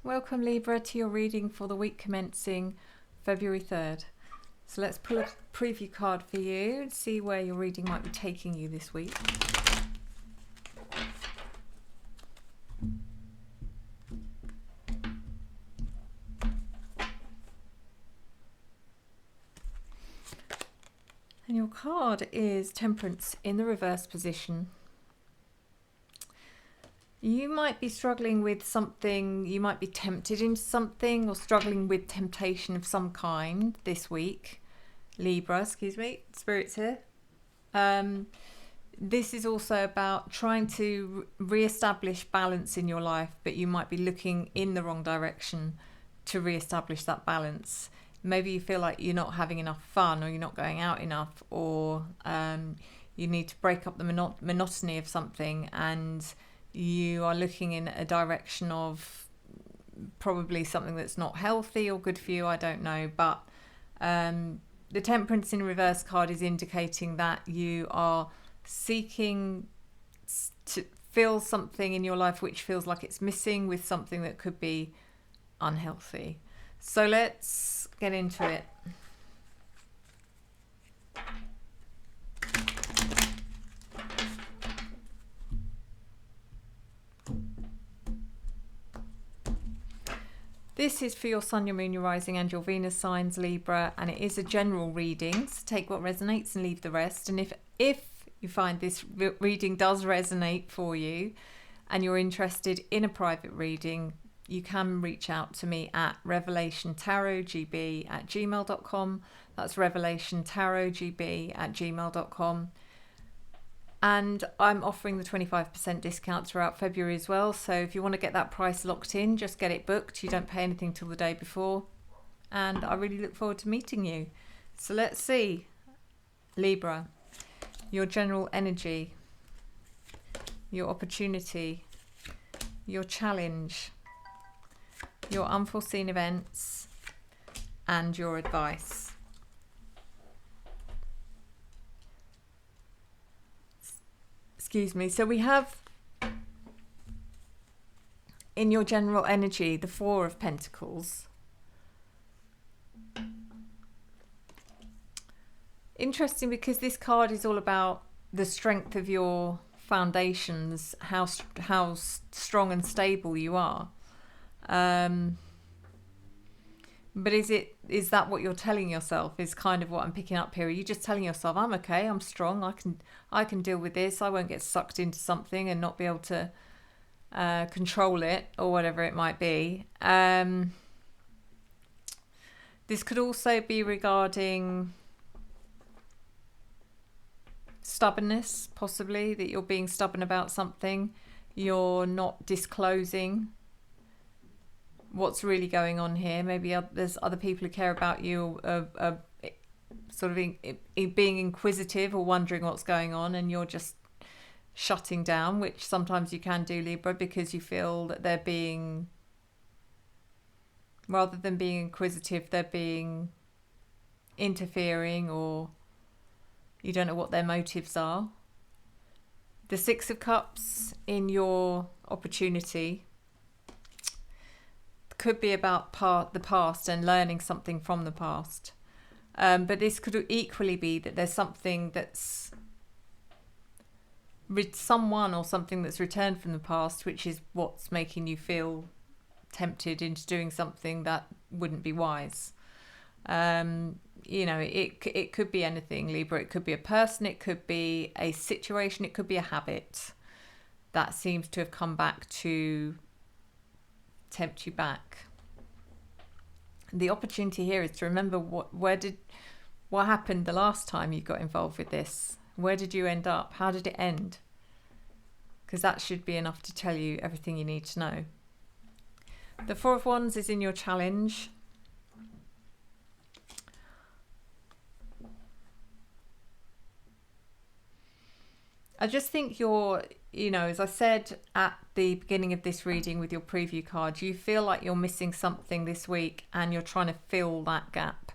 Welcome Libra to your reading for the week commencing February 3rd. So let's pull a preview card for you and see where your reading might be taking you this week. And your card is Temperance in the reverse position. You might be struggling with something, you might be tempted into something or struggling with temptation of some kind this week. Libra, excuse me, Spirit's here. This is also about trying to re-establish balance in your life, but you might be looking in the wrong direction to re-establish that balance. Maybe you feel like you're not having enough fun, or you're not going out enough, or you need to break up the monotony of something, and you are looking in a direction of probably something that's not healthy or good for you, I don't know. But the Temperance in reverse card is indicating that you are seeking to fill something in your life which feels like it's missing with something that could be unhealthy. So let's get into it. This is for your Sun, your Moon, your Rising and your Venus signs, Libra, and it is a general reading, so take what resonates and leave the rest. And if you find this reading does resonate for you and you're interested in a private reading, you can reach out to me at revelationtarotgb@gmail.com. That's revelationtarotgb@gmail.com. And I'm offering the 25% discount throughout February as well. So if you want to get that price locked in, just get it booked. You don't pay anything till the day before. And I really look forward to meeting you. So let's see. Libra, your general energy, your opportunity, your challenge, your unforeseen events, and your advice. Excuse me. So we have in your general energy the Four of Pentacles. Interesting, because this card is all about the strength of your foundations, how strong and stable you are. But is that what you're telling yourself? Is kind of what I'm picking up here. Are you just telling yourself, I'm okay, I'm strong, I can deal with this, I won't get sucked into something and not be able to control it, or whatever it might be. This could also be regarding stubbornness, possibly, that you're being stubborn about something, you're not disclosing what's really going on here. Maybe there's other people who care about you, sort of being inquisitive or wondering what's going on, and you're just shutting down, which sometimes you can do, Libra, because you feel that they're being, rather than being inquisitive, they're being interfering, or you don't know what their motives are. The Six of Cups in your opportunity could be about the past and learning something from the past. But this could equally be that there's something that's someone or something that's returned from the past, which is what's making you feel tempted into doing something that wouldn't be wise. You know, it could be anything, Libra. It could be a person, it could be a situation, it could be a habit that seems to have come back to tempt you back. The opportunity here is to remember what happened the last time you got involved with this. Where did you end up? How did it end? Because that should be enough to tell you everything you need to know. The Four of Wands is in your challenge. I just think you're, you know, as I said at the beginning of this reading with your preview card, you feel like you're missing something this week and you're trying to fill that gap.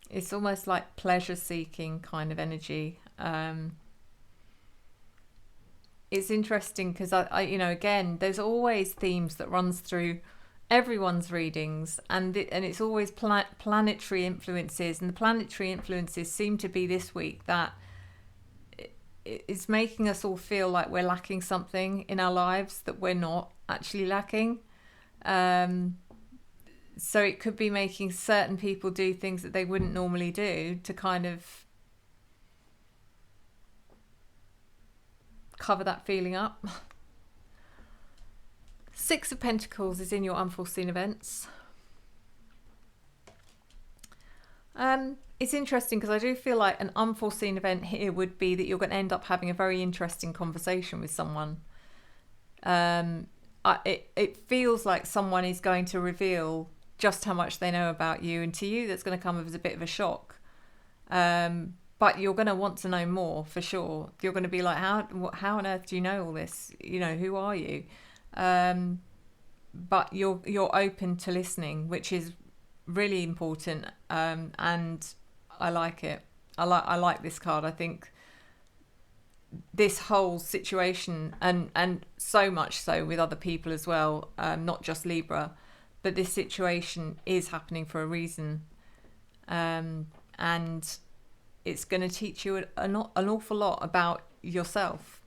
It's almost like pleasure seeking kind of energy. it's interesting because I again, there's always themes that runs through everyone's readings, and it's always planetary influences, and the planetary influences seem to be this week that it's making us all feel like we're lacking something in our lives that we're not actually lacking. So it could be making certain people do things that they wouldn't normally do to kind of cover that feeling up. Six of Pentacles is in your unforeseen events. It's interesting because I do feel like an unforeseen event here would be that you're going to end up having a very interesting conversation with someone. It feels like someone is going to reveal just how much they know about you, and to you that's going to come as a bit of a shock. But you're going to want to know more for sure. You're going to be like, how on earth do you know all this? Who are you? But you're open to listening, which is really important, and I like it. I like this card. I think this whole situation, and so much so with other people as well, not just Libra, but this situation is happening for a reason, and it's going to teach you an awful lot about yourself.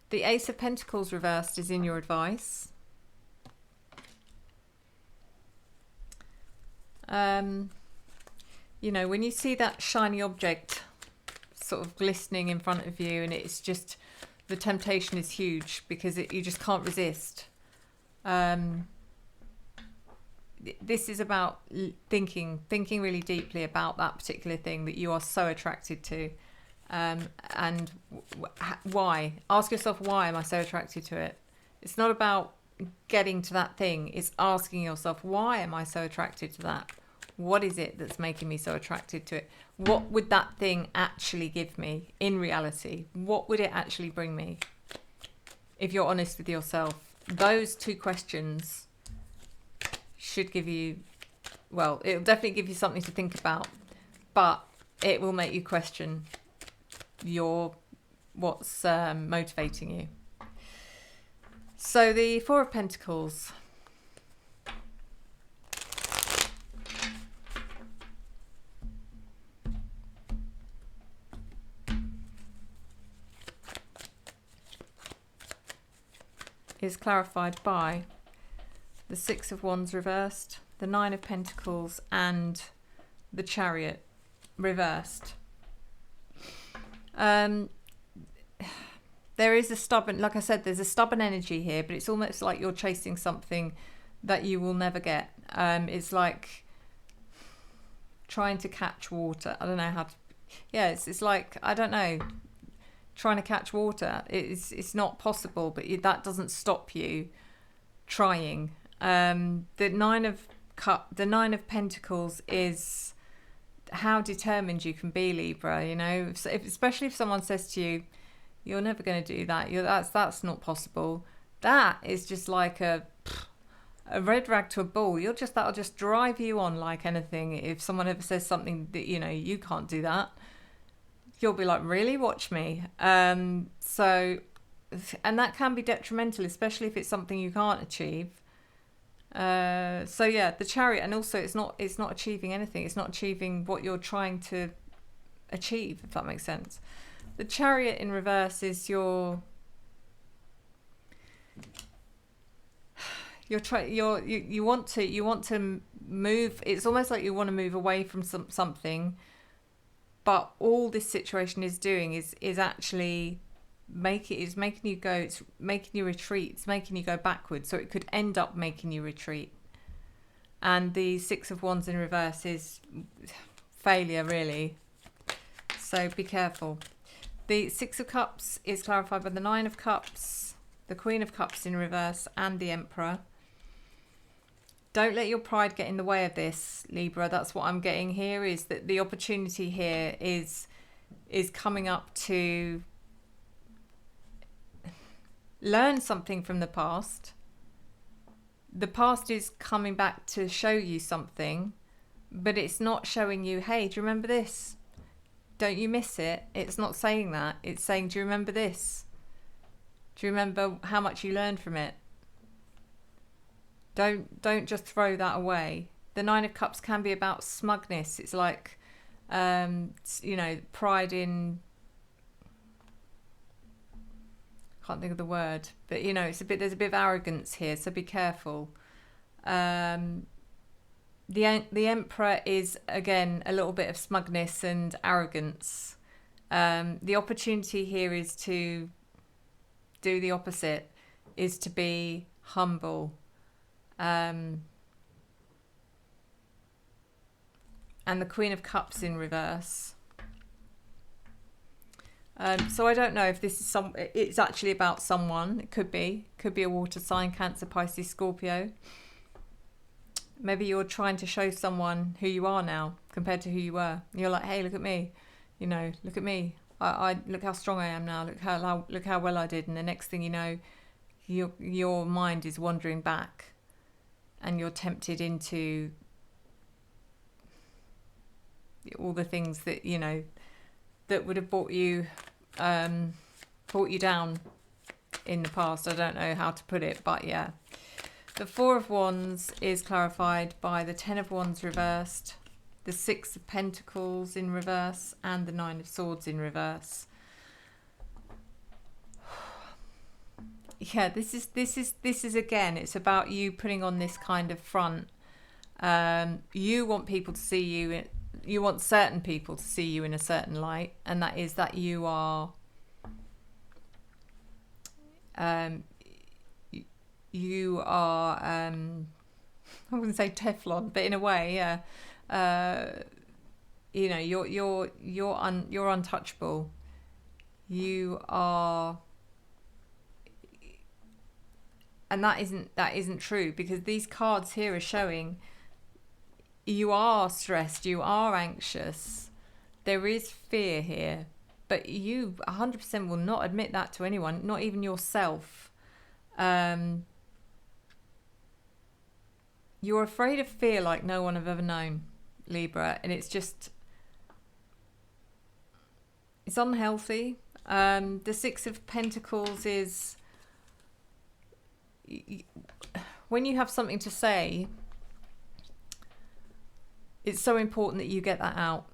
The Ace of Pentacles reversed is in your advice. When you see that shiny object sort of glistening in front of you, and it's just, the temptation is huge because you just can't resist. This is about thinking really deeply about that particular thing that you are so attracted to, and why. Ask yourself, why am I so attracted to it? It's not about getting to that thing. It's asking yourself, why am I so attracted to that? What is it that's making me so attracted to it? What would that thing actually give me in reality? What would it actually bring me? If you're honest with yourself, those two questions should give you, well, it'll definitely give you something to think about, but it will make you question what's motivating you. So the Four of Pentacles. Is clarified by the Six of Wands reversed, the Nine of Pentacles, and the Chariot reversed. There is a stubborn, like I said, there's a stubborn energy here, but it's almost like you're chasing something that you will never get. It's like trying to catch water. I don't know how to, it's like, I don't know, trying to catch water. It's not possible, but that doesn't stop you trying. The Nine of Pentacles is how determined you can be, Libra. Especially if someone says to you, "You're never going to do that. That's not possible." That is just like a red rag to a bull. That'll just drive you on like anything. If someone ever says something that you can't do that, you'll be like, really? Watch me. And that can be detrimental, especially if it's something you can't achieve. The Chariot, and also it's not achieving anything. It's not achieving what you're trying to achieve, if that makes sense. The Chariot in reverse is you want to move. It's almost like you want to move away from something. But all this situation is doing is actually making you go. It's making you retreat. It's making you go backwards. So it could end up making you retreat. And the Six of Wands in reverse is failure, really. So be careful. The Six of Cups is clarified by the Nine of Cups, the Queen of Cups in reverse, and the Emperor. Don't let your pride get in the way of this, Libra. That's what I'm getting here, is that the opportunity here is coming up to learn something from the past. The past is coming back to show you something, but it's not showing you, hey, do you remember this? Don't you miss it? It's not saying that. It's saying, do you remember this? Do you remember how much you learned from it? Don't just throw that away. The Nine of Cups can be about smugness. It's like, you know, pride in, can't think of the word, but you know, it's a bit, there's a bit of arrogance here, so be careful. The Emperor is again a little bit of smugness and arrogance. The opportunity here is to do the opposite, is to be humble. And the Queen of Cups in reverse. So I don't know if this is it's actually about someone. It could be a water sign, Cancer, Pisces, Scorpio. Maybe you're trying to show someone who you are now compared to who you were. You're like, hey, look at me. You know, look at me. I look how strong I am now. Look how well I did. And the next thing you know, your mind is wandering back, and you're tempted into all the things that, you know, that would have brought you down in the past. I don't know how to put it, but yeah. The Four of Wands is clarified by the Ten of Wands reversed, the Six of Pentacles in reverse, and the Nine of Swords in reverse. Yeah, this is again, it's about you putting on this kind of front. You want people to see you, you want certain people to see you in a certain light, and that is that you are I wouldn't say Teflon, but in a way, yeah. You know, you're untouchable. You are, and that isn't true, because these cards here are showing you are stressed, you are anxious, there is fear here, but you 100% will not admit that to anyone, not even yourself. You're afraid of fear like no one have ever known, Libra, and it's unhealthy. The Six of Pentacles is, when you have something to say, it's so important that you get that out.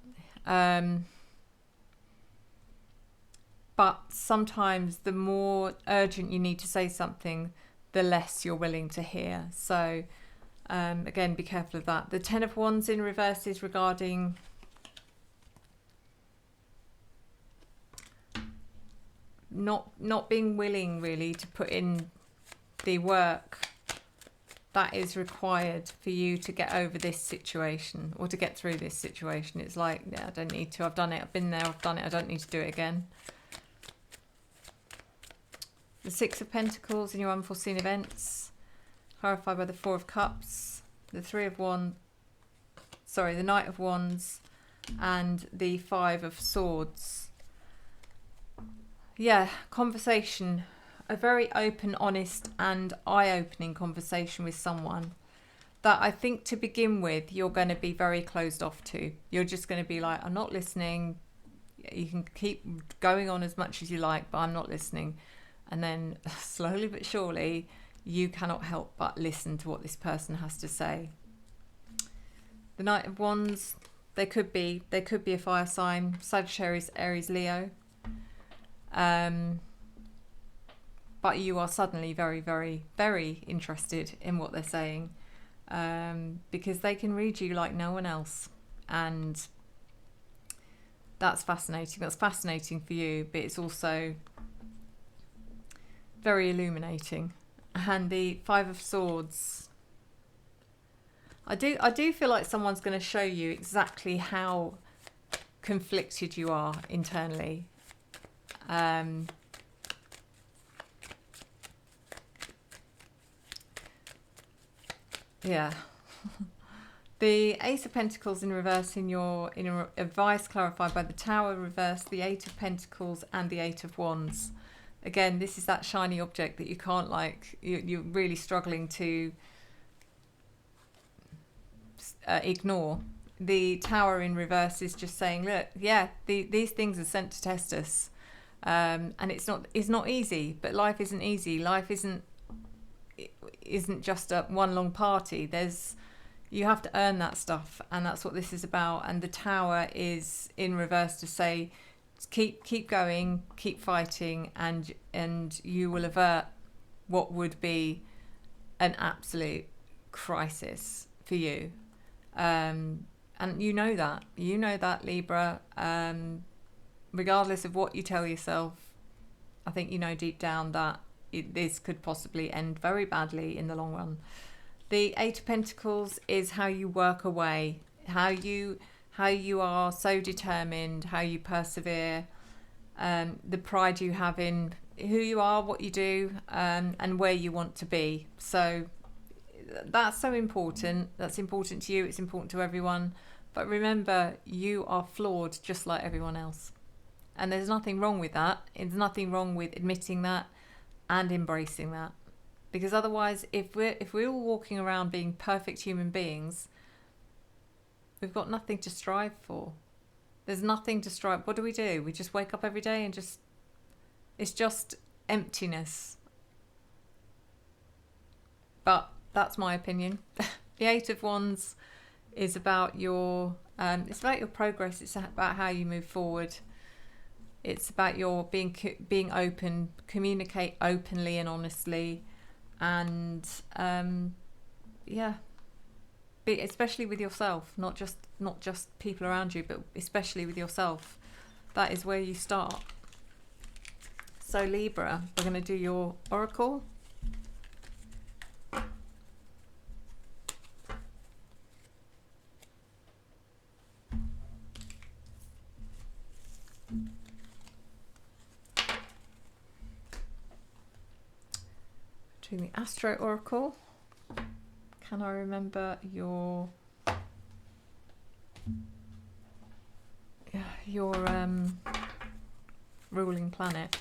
But sometimes the more urgent you need to say something, the less you're willing to hear. So again, be careful of that. The Ten of Wands in reverse is regarding not being willing really to put in the work that is required for you to get over this situation, or to get through this situation. It's like, yeah, I don't need to. I've done it. I've been there. I've done it. I don't need to do it again. The Six of Pentacles in your unforeseen events, clarified by the Four of Cups, the the Knight of Wands, and the Five of Swords. Yeah, conversation. A very open, honest and eye-opening conversation with someone that I think to begin with you're going to be very closed off to. You're just going to be like, I'm not listening. You can keep going on as much as you like, but I'm not listening. And then slowly but surely you cannot help but listen to what this person has to say. The Knight of Wands, they could be a fire sign, Sagittarius, Aries, Leo. But you are suddenly very, very, very interested in what they're saying, because they can read you like no one else. And that's fascinating. That's fascinating for you, but it's also very illuminating. And the Five of Swords, I do feel like someone's going to show you exactly how conflicted you are internally. Yeah. The Ace of Pentacles in reverse in your advice, clarified by the Tower reverse, the Eight of Pentacles and the Eight of Wands. Again, this is that shiny object that you can't, like, you're really struggling to ignore. The Tower in reverse is just saying, look, yeah, these things are sent to test us. And it's not easy, but life isn't easy. Life isn't just a one long party. You have to earn that stuff, and that's what this is about. And the Tower is in reverse to say, keep going, keep fighting, and you will avert what would be an absolute crisis for you. And you know that, Libra. Regardless of what you tell yourself, I think you know deep down that this could possibly end very badly in the long run. The Eight of Pentacles is how you work away, how you are so determined, how you persevere, the pride you have in who you are, what you do, and where you want to be. So that's so important. That's important to you. It's important to everyone. But remember, you are flawed just like everyone else. And there's nothing wrong with that. There's nothing wrong with admitting that and embracing that. Because otherwise, if we're all walking around being perfect human beings, we've got nothing to strive for. There's nothing to strive. What do? We just wake up every day and it's just emptiness. But that's my opinion. The Eight of Wands is about your progress. It's about how you move forward. It's about your being open, communicate openly and honestly, and especially with yourself, not just people around you, but especially with yourself. That is where you start. So Libra, we're going to do your oracle. Doing the Astro Oracle. Can I remember your ruling planet?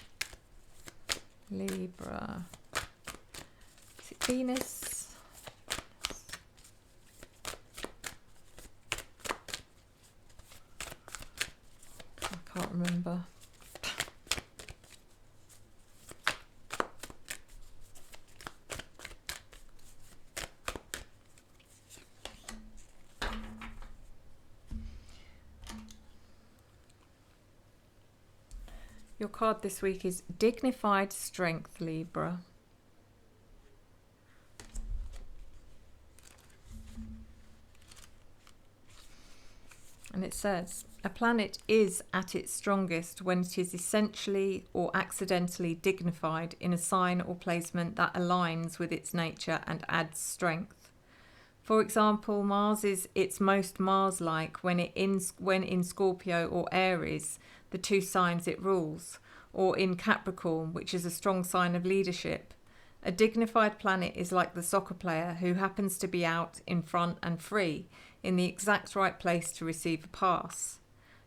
Libra. Is it Venus? I can't remember. Your card this week is Dignified Strength, Libra. And it says, a planet is at its strongest when it is essentially or accidentally dignified in a sign or placement that aligns with its nature and adds strength. For example, Mars is its most Mars-like when in Scorpio or Aries, the two signs it rules, or in Capricorn, which is a strong sign of leadership. A dignified planet is like the soccer player who happens to be out in front and free, in the exact right place to receive a pass.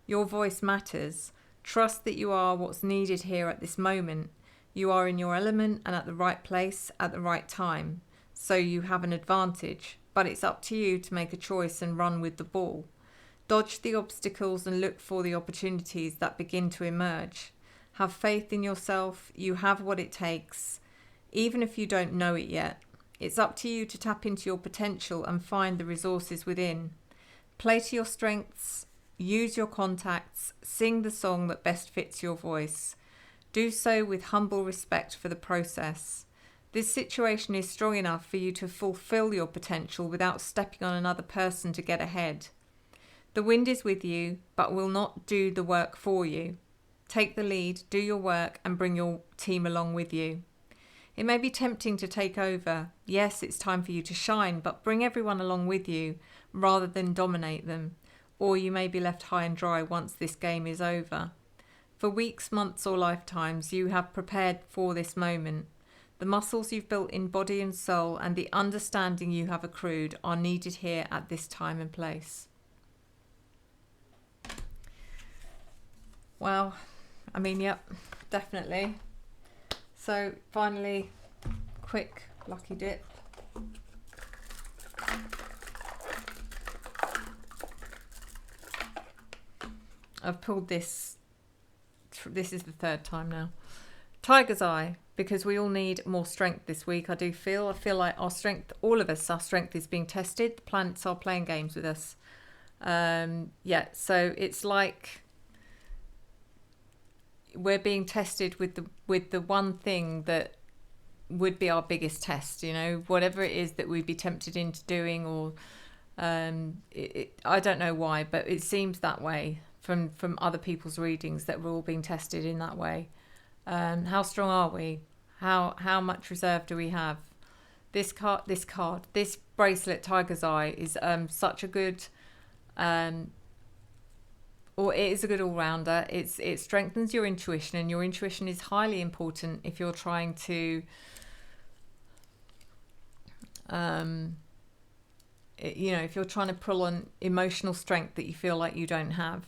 Your voice matters. Trust that you are what's needed here at this moment. You are in your element and at the right place at the right time, so you have an advantage, but it's up to you to make a choice and run with the ball. Dodge the obstacles and look for the opportunities that begin to emerge. Have faith in yourself. You have what it takes, even if you don't know it yet. It's up to you to tap into your potential and find the resources within. Play to your strengths, use your contacts, sing the song that best fits your voice. Do so with humble respect for the process. This situation is strong enough for you to fulfill your potential without stepping on another person to get ahead. The wind is with you, but will not do the work for you. Take the lead, do your work, and bring your team along with you. It may be tempting to take over. Yes, it's time for you to shine, but bring everyone along with you rather than dominate them, or you may be left high and dry once this game is over. For weeks, months, or lifetimes, you have prepared for this moment. The muscles you've built in body and soul and the understanding you have accrued are needed here at this time and place. Well, I mean, yep, definitely. So finally, quick lucky dip. I've pulled this this is the third time now. Tiger's Eye, because we all need more strength this week. I feel like our strength, all of us, our strength is being tested. The planets are playing games with us. So it's like we're being tested with the one thing that would be our biggest test, you know, whatever it is that we'd be tempted into doing, or I don't know why, but it seems that way from other people's readings, that we're all being tested in that way. How strong are we? How much reserve do we have? This bracelet, Tiger's Eye, is such a good or it is a good all-rounder. It strengthens your intuition, and your intuition is highly important if you're trying to if you're trying to pull on emotional strength that you feel like you don't have,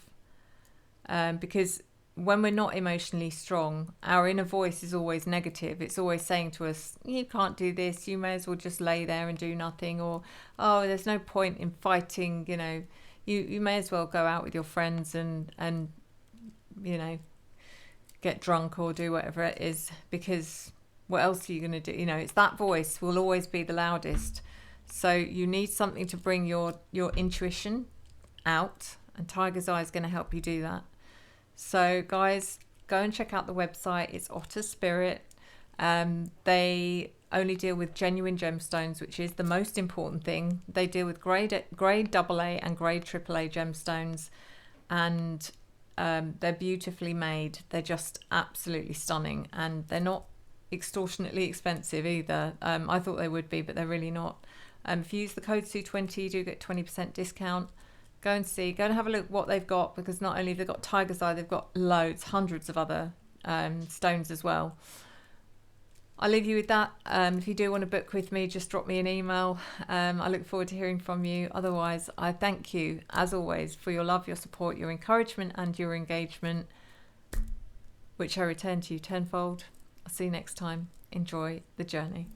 because when we're not emotionally strong, our inner voice is always negative. It's always saying to us, you can't do this, you may as well just lay there and do nothing, or oh, there's no point in fighting, you know, you may as well go out with your friends and you know, get drunk or do whatever it is, because what else are you going to do? You know, it's that voice will always be the loudest. So you need something to bring your intuition out, and Tiger's Eye is going to help you do that. So guys, go and check out the website. It's Otter Spirit. They only deal with genuine gemstones, which is the most important thing. They deal with grade AA and grade AAA gemstones, and they're beautifully made. They're just absolutely stunning, and they're not extortionately expensive either. I thought they would be, but they're really not. If you use the code Sue20, you do get 20% discount. Go and have a look what they've got, because not only have they got Tiger's Eye, they've got hundreds of other stones as well. I'll leave you with that. If you do want to book with me, just drop me an email. I look forward to hearing from you. Otherwise, I thank you, as always, for your love, your support, your encouragement and your engagement, which I return to you tenfold. I'll see you next time. Enjoy the journey.